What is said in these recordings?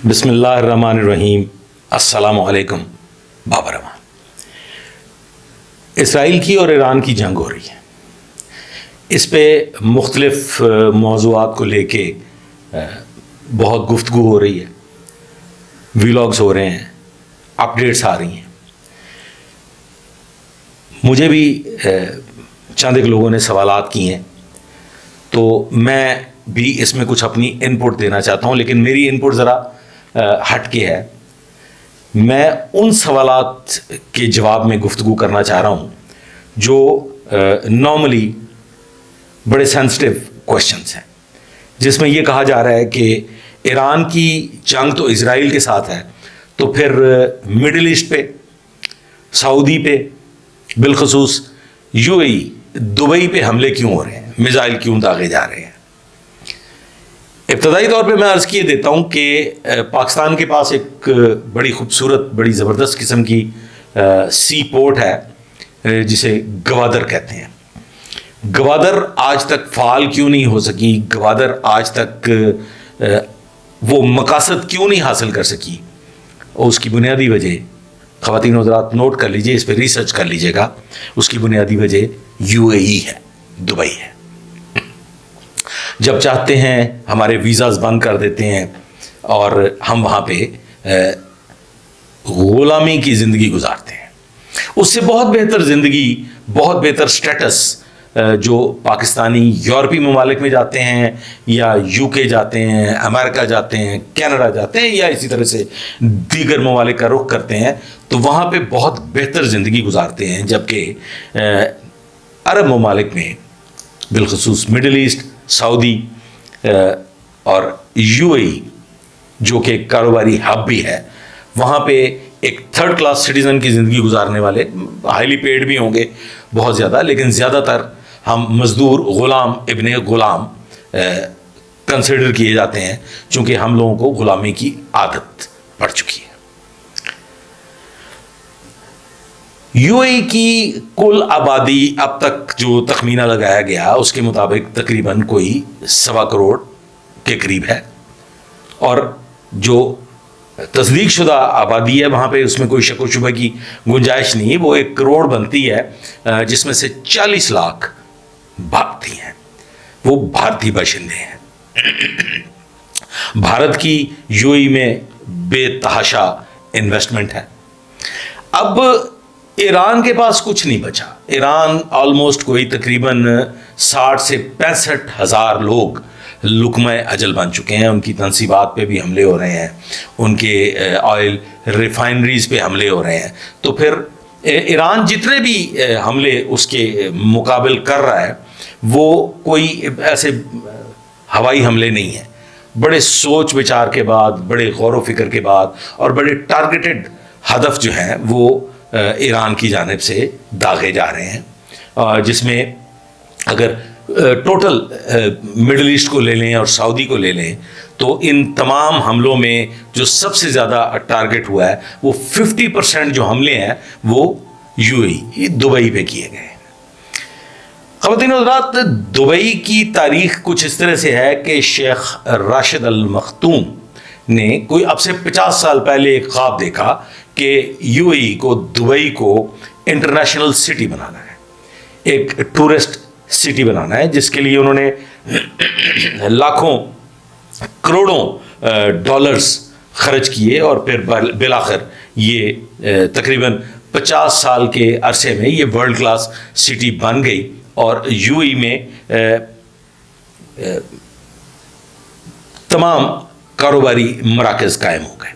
बिस्मिल्लाहिर्रहमानिर्रहीम। अस्सलामु अलैकुम बाबर रहमान। इसराइल की और ईरान की जंग हो रही है। इस पे मुख्तलिफ मौज़ूआत को लेके बहुत गुफ्तगू हो रही है, वीलॉग्स हो रहे हैं, अपडेट्स आ रही हैं। मुझे भी चंद एक लोगों ने सवालात किए हैं, तो मैं भी इसमें कुछ अपनी इनपुट देना चाहता हूँ, लेकिन मेरी इनपुट ज़रा हट के है। मैं उन सवालात के जवाब में गुफ्तगू करना चाह रहा हूँ जो नॉर्मली बड़े सेंसिटिव क्वेश्चंस हैं, जिसमें ये कहा जा रहा है कि ईरान की जंग तो इजराइल के साथ है, तो फिर मिडिल ईस्ट पे, सऊदी पे, बिलखसूस यूएई, दुबई पे हमले क्यों हो रहे हैं, मिसाइल क्यों दागे जा रहे हैं। इब्तदाई तौर पे मैं अर्ज़ किए देता हूँ कि पाकिस्तान के पास एक बड़ी खूबसूरत, बड़ी ज़बरदस्त किस्म की सी पोर्ट है जिसे गवादर कहते हैं। गवादर आज तक फ़ाल क्यों नहीं हो सकी, गवादर आज तक वो मकासद क्यों नहीं हासिल कर सकी, और उसकी बुनियादी वजह, ख़वातीन और हज़रात नोट कर लीजिए, इस पर रिसर्च कर लीजिएगा, उसकी बुनियादी वजह यूएई है, दुबई है। जब चाहते हैं हमारे वीज़ाज़ बंद कर देते हैं और हम वहाँ पे ग़ुलामी की ज़िंदगी गुजारते हैं। उससे बहुत बेहतर ज़िंदगी, बहुत बेहतर स्टेटस जो पाकिस्तानी यूरोपीय ममालिक में जाते हैं, या यूके जाते हैं, अमेरिका जाते हैं, कनाडा जाते हैं, या इसी तरह से दीगर ममालिक का रुख करते हैं, तो वहाँ पे बहुत बेहतर ज़िंदगी गुजारते हैं। जबकि अरब ममालिक में, बिलखसूस मिडिल ईस्ट, सऊदी और यूएई जो कि कारोबारी हब भी है, वहाँ पे एक थर्ड क्लास सिटीज़न की ज़िंदगी गुजारने वाले, हाईली पेड भी होंगे बहुत ज़्यादा, लेकिन ज़्यादातर हम मज़दूर, ग़ुलाम, इब्ने ग़ुलाम कंसिडर किए जाते हैं, चूँकि हम लोगों को ग़ुलामी की आदत पड़ चुकी है। यूएई की कुल आबादी अब तक जो तखमीना लगाया गया, उसके मुताबिक तकरीबन कोई 1.25 करोड़ के करीब है, और जो तस्दीक शुदा आबादी है वहाँ पे उसमें कोई शक व शुबह की गुंजाइश नहीं है। वो 1 करोड़ बनती है, जिसमें से 40 लाख भारतीय हैं, वो भारतीय बाशिंदे हैं। भारत की यूएई में बेतहाशा इन्वेस्टमेंट है। अब ईरान के पास कुछ नहीं बचा। ईरान ऑलमोस्ट कोई तकरीबन 60 से 65 हज़ार लोग लुकमा अजल बन चुके हैं। उनकी तनसीबात पे भी हमले हो रहे हैं, उनके ऑयल रिफाइनरीज पे हमले हो रहे हैं। तो फिर ईरान जितने भी हमले उसके मुकाबिल कर रहा है, वो कोई ऐसे हवाई हमले नहीं है। बड़े सोच विचार के बाद, बड़े गौर व फिक्र के बाद, और बड़े टारगेटेड हदफ जो हैं वो ईरान की जानिब से दागे जा रहे हैं, जिसमें अगर टोटल मिडिल ईस्ट को ले लें और सऊदी को ले लें, तो इन तमाम हमलों में जो सबसे ज़्यादा टारगेट हुआ है, वो 50% जो हमले हैं वो यूएई, दुबई पे किए गए हैं। ख़वातीन और हज़रात, दुबई की तारीख़ कुछ इस तरह से है कि शेख राशिद अल मख्तूम ने कोई अब से 50 साल पहले एक ख्वाब देखा कि यूएई को, दुबई को इंटरनेशनल सिटी बनाना है, एक टूरिस्ट सिटी बनाना है, जिसके लिए उन्होंने लाखों करोड़ों डॉलर्स खर्च किए, और फिर बिलाखिर ये तकरीबन 50 साल के अरसे में ये वर्ल्ड क्लास सिटी बन गई, और यूएई में तमाम कारोबारी मराकज़ कायम हो गए।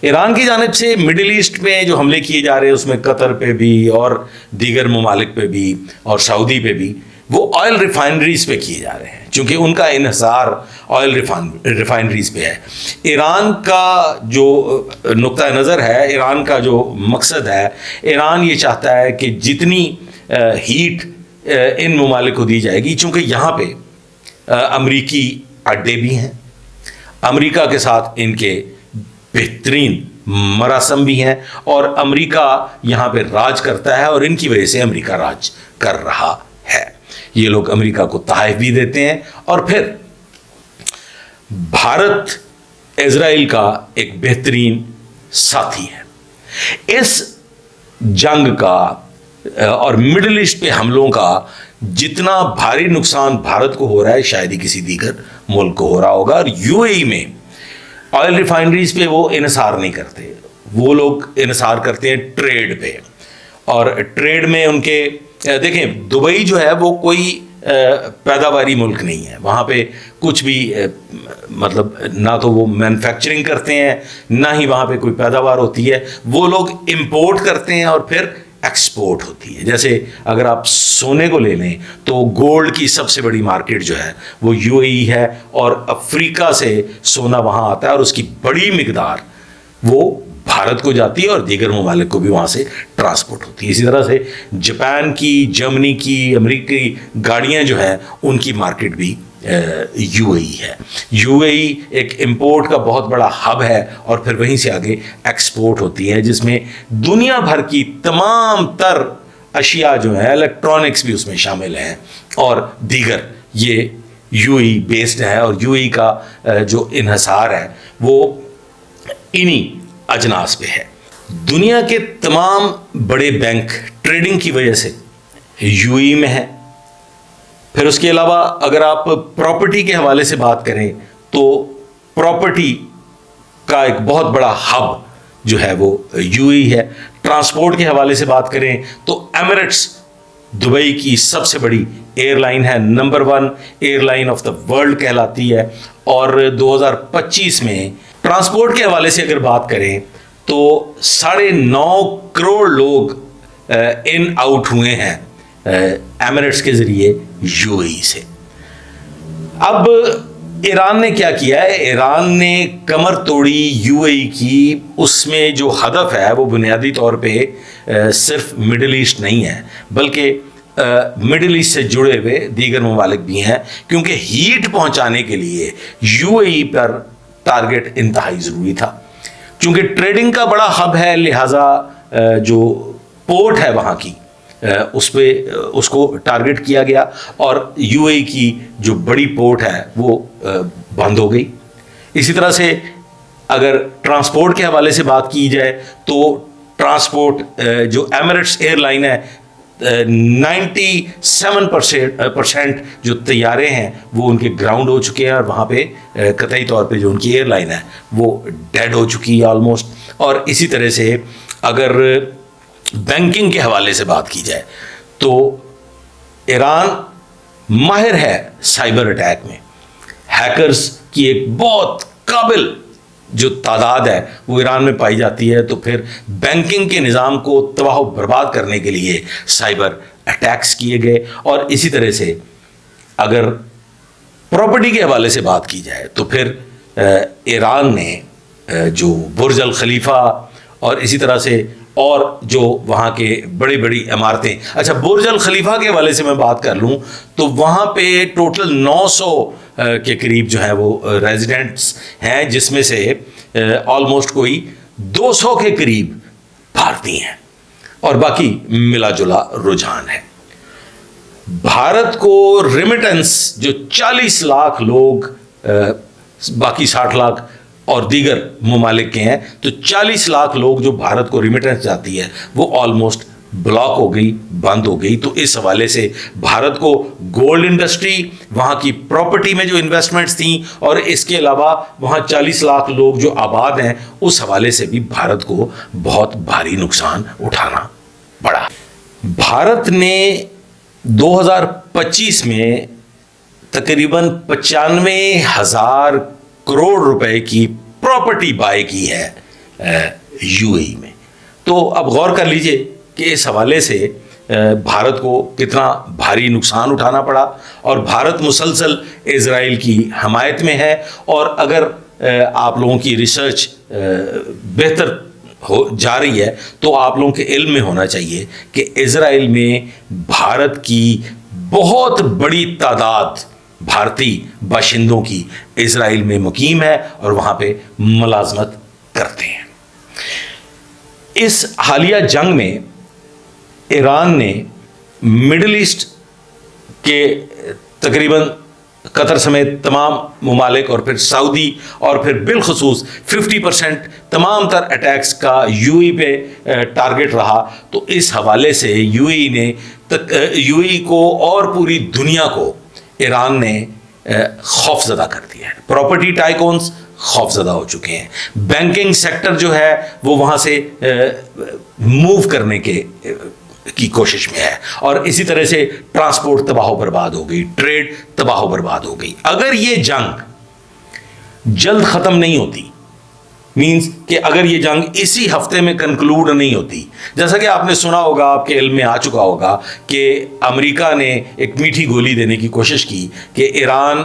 ईरान की जानिब से मिडिल ईस्ट में जो हमले किए जा रहे हैं, उसमें कतर पे भी और दीगर ममालिक पे भी और सऊदी पे भी, वो ऑयल रिफाइनरीज पे किए जा रहे हैं, क्योंकि उनका इन्हिसार ऑयल रिफाइनरीज पे है। ईरान का जो नुक्ता नज़र है, ईरान का जो मकसद है, ईरान ये चाहता है कि जितनी हीट इन ममालिक को दी जाएगी, चूँकि यहाँ पे अमरीकी अड्डे भी हैं, अमरीका के साथ इनके बेहतरीन मरासम भी हैं, और अमरीका यहाँ पे राज करता है, और इनकी वजह से अमरीका राज कर रहा है। ये लोग अमरीका को तहफ़ भी देते हैं, और फिर भारत इजराइल का एक बेहतरीन साथी है। इस जंग का और मिडिल ईस्ट पे हमलों का जितना भारी नुकसान भारत को हो रहा है शायद ही किसी दीगर मुल्क को हो रहा होगा। और यूएई में ऑयल रिफाइनरीज पे वो इन्हिसार नहीं करते, वो लोग इन्हिसार करते हैं ट्रेड पे। और ट्रेड में उनके देखें, दुबई जो है वो कोई पैदावारी मुल्क नहीं है, वहाँ पे कुछ भी मतलब ना तो वो मैन्युफैक्चरिंग करते हैं ना ही वहाँ पे कोई पैदावार होती है, वो लोग इंपोर्ट करते हैं और फिर एक्सपोर्ट होती है। जैसे अगर आप सोने को ले लें तो गोल्ड की सबसे बड़ी मार्केट जो है वो यूएई है और अफ्रीका से सोना वहाँ आता है और उसकी बड़ी मिकदार वो भारत को जाती है और दीगर ममालिक को भी वहाँ से ट्रांसपोर्ट होती है। इसी तरह से जापान की, जर्मनी की, अमेरिकी गाड़ियाँ जो हैं उनकी मार्केट भी यूएई है। यूएई एक इंपोर्ट का बहुत बड़ा हब है और फिर वहीं से आगे एक्सपोर्ट होती है, जिसमें दुनिया भर की तमाम तर अशिया जो है, इलेक्ट्रॉनिक्स भी उसमें शामिल हैं और दीगर, ये यूएई बेस्ड है। और यूएई का जो इन्हिसार है वो इन्हीं अजनास पे है। दुनिया के तमाम बड़े बैंक ट्रेडिंग की वजह से यूएई में है। फिर उसके अलावा अगर आप प्रॉपर्टी के हवाले से बात करें तो प्रॉपर्टी का एक बहुत बड़ा हब जो है वो यूएई है। ट्रांसपोर्ट के हवाले से बात करें तो एमिरेट्स दुबई की सबसे बड़ी एयरलाइन है, number 1 airline of the world कहलाती है। और 2025 में ट्रांसपोर्ट के हवाले से अगर बात करें तो 9.5 करोड़ लोग इन आउट हुए हैं एमिरेट्स के जरिए यूएई से। अब ईरान ने क्या किया है, ईरान ने कमर तोड़ी यूएई की। उसमें जो हदफ है वो बुनियादी तौर पे सिर्फ मिडिल ईस्ट नहीं है, बल्कि मिडिल ईस्ट से जुड़े हुए दीगर ममालिक भी हैं, क्योंकि हीट पहुंचाने के लिए यूएई पर टारगेट इंतहाई ज़रूरी था। चूंकि ट्रेडिंग का बड़ा हब है, लिहाजा जो पोर्ट है वहाँ की उस पे उसको टारगेट किया गया और यूएई की जो बड़ी पोर्ट है वो बंद हो गई। इसी तरह से अगर ट्रांसपोर्ट के हवाले से बात की जाए तो ट्रांसपोर्ट जो एमिरेट्स एयरलाइन है 97% जो तैयारे हैं वो उनके ग्राउंड हो चुके हैं और वहाँ पे कतई तौर पे जो उनकी एयरलाइन है वो डेड हो चुकी है ऑलमोस्ट। और इसी तरह से अगर बैंकिंग के हवाले से बात की जाए तो ईरान माहिर है साइबर अटैक में। हैकर्स की एक बहुत काबिल जो तादाद है वो ईरान में पाई जाती है। तो फिर बैंकिंग के निज़ाम को तबाह बर्बाद करने के लिए साइबर अटैक्स किए गए। और इसी तरह से अगर प्रॉपर्टी के हवाले से बात की जाए तो फिर ईरान ने जो बुर्ज अल खलीफा और इसी तरह से और जो वहाँ के बड़ी बड़ी इमारतें, अच्छा बुर्ज अल खलीफा के हवाले से मैं बात कर लूँ तो वहाँ पे टोटल 900 के करीब जो है वो रेजिडेंट्स हैं, जिसमें से ऑलमोस्ट कोई 200 के करीब भारतीय हैं और बाकी मिला जुला रुझान है। भारत को रेमिटेंस जो 40 लाख लोग बाकी 60 लाख और दीगर ममालिक के हैं, तो 40 लाख लोग जो भारत को रेमिटेंस जाती है वो ऑलमोस्ट ब्लॉक हो गई, बंद हो गई। तो इस हवाले से भारत को गोल्ड इंडस्ट्री, वहाँ की प्रॉपर्टी में जो इन्वेस्टमेंट्स थी और इसके अलावा वहाँ 40 लाख लोग जो आबाद हैं उस हवाले से भी भारत को बहुत भारी नुकसान उठाना पड़ा। भारत ने 2025 में तकरीबन 95,000 करोड़ रुपए की प्रॉपर्टी बाय की है यूएई में। तो अब गौर कर लीजिए कि इस हवाले से भारत को कितना भारी नुकसान उठाना पड़ा और भारत मुसलसल इजराइल की हमायत में है। और अगर आप लोगों की रिसर्च बेहतर हो जा रही है तो आप लोगों के इल्म में होना चाहिए कि इजराइल में भारत की बहुत बड़ी तादाद भारतीय बाशिंदों की इजराइल में मुकीम है और वहाँ पे मुलाजमत करते हैं। इस हालिया जंग में ईरान ने मिडिल ईस्ट के तकरीबन قطر سمیت تمام ممالک اور پھر سعودی اور پھر بالخصوص 50% تمام تر اٹیکس کا یو ای پہ ٹارگٹ رہا، تو اس حوالے سے یو ای نے یو ای کو اور پوری دنیا کو ایران نے خوف زدہ کر دیا ہے۔ پراپرٹی ٹائکونز خوف زدہ ہو چکے ہیں، بینکنگ سیکٹر جو ہے وہ وہاں سے موو کرنے کی کوشش میں ہے، اور اسی طرح سے ٹرانسپورٹ تباہ و برباد ہو گئی، ٹریڈ تباہ و برباد ہو گئی۔ اگر یہ جنگ جلد ختم نہیں ہوتی، مینز کہ اگر یہ جنگ اسی ہفتے میں کنکلوڈ نہیں ہوتی، جیسا کہ آپ نے سنا ہوگا، آپ کے علم میں آ چکا ہوگا کہ امریکہ نے ایک میٹھی گولی دینے کی کوشش کی کہ ایران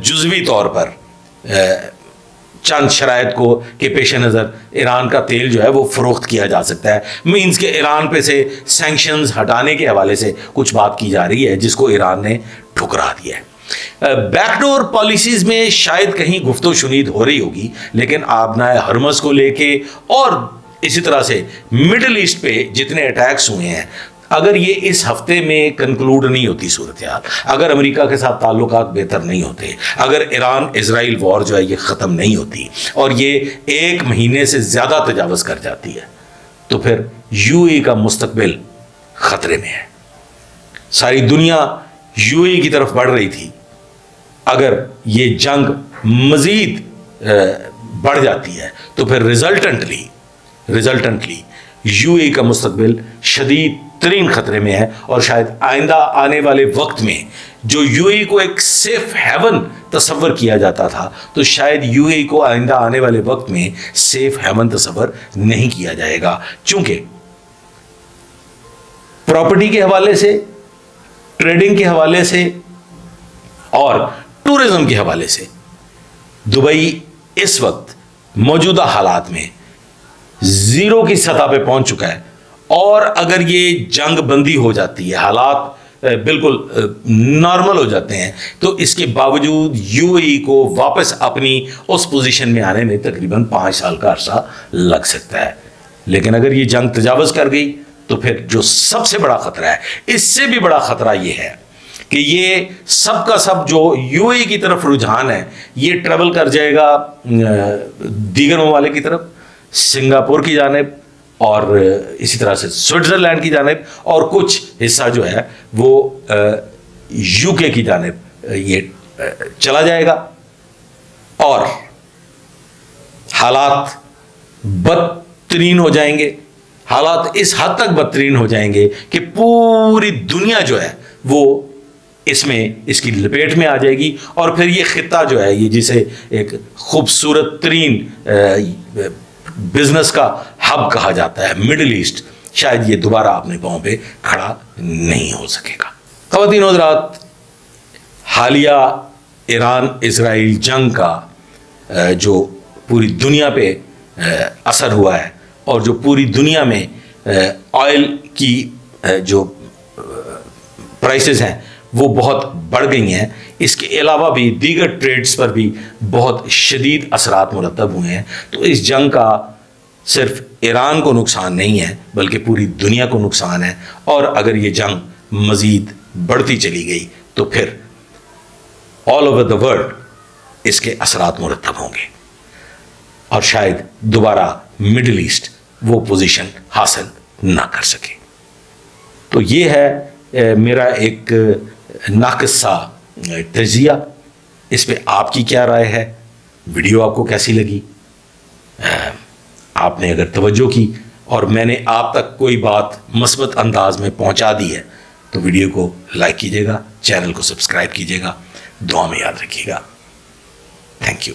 جزوی طور پر چند شرائط کو کے پیش نظر ایران کا تیل جو ہے وہ فروخت کیا جا سکتا ہے، مینز کہ ایران پہ سے سینکشنز ہٹانے کے حوالے سے کچھ بات کی جا رہی ہے جس کو ایران نے ٹھکرا دیا ہے۔ بیک ڈور پالیسیز میں شاید کہیں گفت و شنید ہو رہی ہوگی، لیکن آبنائے ہرمز کو لے کے اور اسی طرح سے مڈل ایسٹ پہ جتنے اٹیکس ہوئے ہیں، اگر یہ اس ہفتے میں کنکلوڈ نہیں ہوتی صورتحال، اگر امریکہ کے ساتھ تعلقات بہتر نہیں ہوتے، اگر ایران اسرائیل وار جو ہے یہ ختم نہیں ہوتی اور یہ 1 مہینے سے زیادہ تجاوز کر جاتی ہے، تو پھر یو اے کا مستقبل خطرے میں ہے۔ ساری دنیا یو اے کی طرف بڑھ رہی تھی، اگر یہ جنگ مزید بڑھ جاتی ہے تو پھر ریزلٹنٹلی یو اے کا مستقبل شدید ترین خطرے میں ہے، اور شاید آئندہ آنے والے وقت میں جو یو اے کو ایک سیف ہیون تصور کیا جاتا تھا، تو شاید یو اے کو آئندہ آنے والے وقت میں سیف ہیون تصور نہیں کیا جائے گا، چونکہ پراپرٹی کے حوالے سے، ٹریڈنگ کے حوالے سے اور ٹورزم کے حوالے سے دبئی اس وقت موجودہ حالات میں 0 کی سطح پہ پہنچ چکا ہے، اور اگر یہ جنگ بندی ہو جاتی ہے، حالات بالکل نارمل ہو جاتے ہیں، تو اس کے باوجود یو اے ای کو واپس اپنی اس پوزیشن میں آنے میں تقریباً 5 سال کا عرصہ لگ سکتا ہے۔ لیکن اگر یہ جنگ تجاوز کر گئی تو پھر جو سب سے بڑا خطرہ ہے، اس سے بھی بڑا خطرہ یہ ہے کہ یہ سب کا سب جو یو اے کی طرف رجحان ہے، یہ ٹریول کر جائے گا دیگر ممالک کی طرف، سنگاپور کی جانب اور اسی طرح سے سوئٹزرلینڈ کی جانب، اور کچھ حصہ جو ہے وہ یو کے کی جانب یہ چلا جائے گا، اور حالات بدترین ہو جائیں گے۔ حالات اس حد تک بدترین ہو جائیں گے کہ پوری دنیا جو ہے وہ اس کی لپیٹ میں آ جائے گی، اور پھر یہ خطہ جو ہے، یہ جسے ایک خوبصورت ترین بزنس کا ہب کہا جاتا ہے، مڈل ایسٹ، شاید یہ دوبارہ اپنے پاؤں پہ کھڑا نہیں ہو سکے گا۔ خواتین و حضرات، حالیہ ایران اسرائیل جنگ کا جو پوری دنیا پہ اثر ہوا ہے، اور جو پوری دنیا میں آئل کی جو پرائسز ہیں وہ بہت بڑھ گئی ہیں، اس کے علاوہ بھی دیگر ٹریڈز پر بھی بہت شدید اثرات مرتب ہوئے ہیں، تو اس جنگ کا صرف ایران کو نقصان نہیں ہے بلکہ پوری دنیا کو نقصان ہے، اور اگر یہ جنگ مزید بڑھتی چلی گئی تو پھر آل اوور دا ورلڈ اس کے اثرات مرتب ہوں گے، اور شاید دوبارہ مڈل ایسٹ وہ پوزیشن حاصل نہ کر سکے۔ تو یہ ہے میرا ایک ناقص سا تجزیہ، اس پہ آپ کی کیا رائے ہے؟ ویڈیو آپ کو کیسی لگی؟ آپ نے اگر توجہ کی اور میں نے آپ تک کوئی بات مثبت انداز میں پہنچا دی ہے تو ویڈیو کو لائک کیجیے گا، چینل کو سبسکرائب کیجیے گا، دعا میں یاد رکھیے گا۔ Thank you.